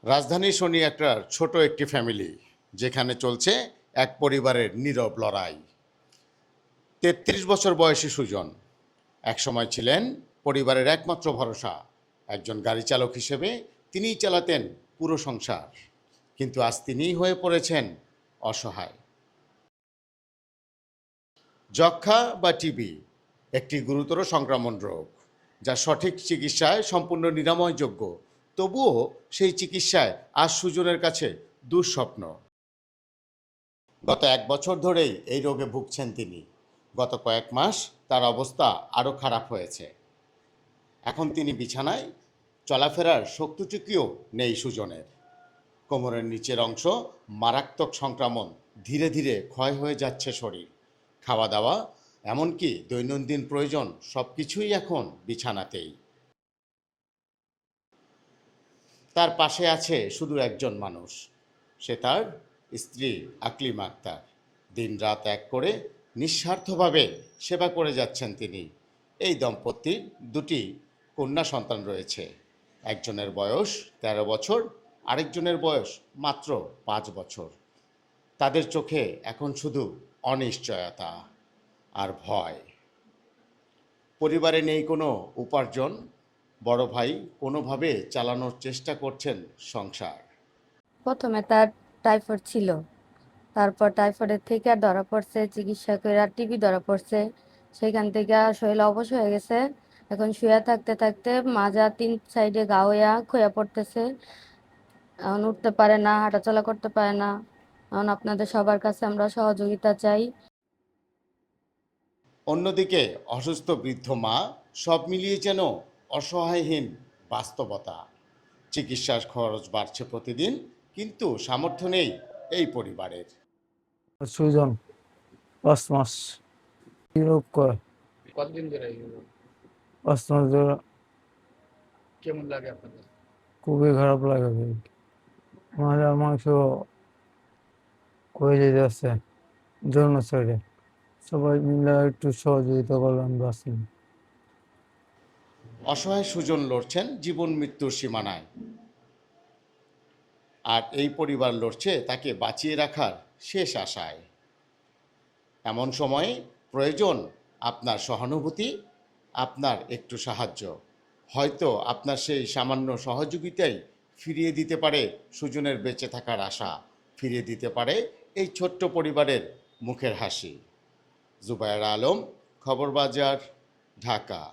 রাজধানী শনি একটা ছোট একটি ফ্যামিলি, যেখানে চলছে এক পরিবারের নীরব লড়াই। ৩৩ বছর বয়সী সুজন একসময় ছিলেন পরিবারের একমাত্র ভরসা। একজন গাড়ি চালক হিসেবে তিনিই চালাতেন পুরো সংসার, কিন্তু আজ তিনিই হয়ে পড়েছেন অসহায়। যক্ষ্মা বা টিবি একটি গুরুতর সংক্রমণ রোগ, যা সঠিক চিকিৎসায় সম্পূর্ণ নিরাময়যোগ্য। তবুও সেই চিকিৎসায় আজ সুজনের কাছে দুঃস্বপ্ন। গত ১ বছর ধরেই এই রোগে ভুগছেন তিনি। গত কয়েক মাস তার অবস্থা আরও খারাপ হয়েছে। এখন তিনি বিছানায়, চলাফেরার শক্তিটুকুও নেই সুজনের। কোমরের নিচের অংশ মারাত্মক সংক্রমণ, ধীরে ধীরে ক্ষয় হয়ে যাচ্ছে শরীর। খাওয়া দাওয়া, এমনকি দৈনন্দিন প্রয়োজন সব কিছুই এখন বিছানাতেই। তার পাশে আছে শুধু একজন মানুষ, সে তার স্ত্রী আকলিমা আক্তার। দিনরাত এক করে নিঃস্বার্থভাবে সেবা করে যাচ্ছেন তিনি। এই দম্পতির দুটি কন্যা সন্তান রয়েছে। একজনের বয়স ১৩ বছর, আরেকজনের বয়স মাত্র ৫ বছর। তাদের চোখে এখন শুধু অনিশ্চয়তা আর ভয়। পরিবারে নেই কোনো উপার্জন। বড় ভাই কোনোভাবে চালানোর চেষ্টা করছেন সংসার। প্রথমে তার টাইফয়েড ছিল, তারপর টাইফয়েডের থেকে আর ধরা পড়ছে, চিকিৎসা করে আর টিবি ধরা পড়ছে। সেখান থেকে শরীর অবশ হয়ে গেছে। এখন শুয়ে থাকতে থাকতে মাজা ৩ সাইডে ঘা হইয়া ক্ষয়ে পড়তেছে। এখন উঠতে পারে না, হাঁটাচলা করতে পারে না। এখন আপনাদের সবার কাছে আমরা সহযোগিতা চাই। অন্যদিকে অসুস্থ বৃদ্ধ মা, সব মিলিয়ে যেন অসহায়হীন বাস্তবতা। চিকিৎসার খরচ বাড়ছে প্রতিদিন, কিন্তু সামর্থ্য নেই এই পরিবারের। সুজন ৫ মাস রোগ করে। কতদিন ধরে এই রোগ? ৫ মাস ধরে। কেমন লাগে আপনাদের? খুবই খারাপ লাগে ভাই। মাজা মাংস ক্ষয়ে যেতেছে জন্য সাইডে। সবাই মিলে একটু সহযোগিতা করলাম বাঁচি। অসহায় সুজন লড়ছেন জীবন মৃত্যুর সীমানায়, আর এই পরিবার লড়ছে তাকে বাঁচিয়ে রাখার শেষ আশায়। এমন সময়ে প্রয়োজন আপনার সহানুভূতি, আপনার একটু সাহায্য। হয়তো আপনার সেই সামান্য সহযোগিতাই ফিরিয়ে দিতে পারে সুজনের বেঁচে থাকার আশা, ফিরিয়ে দিতে পারে এই ছোট্ট পরিবারের মুখের হাসি। জুবায়ের আলম, খবর বাজার, ঢাকা।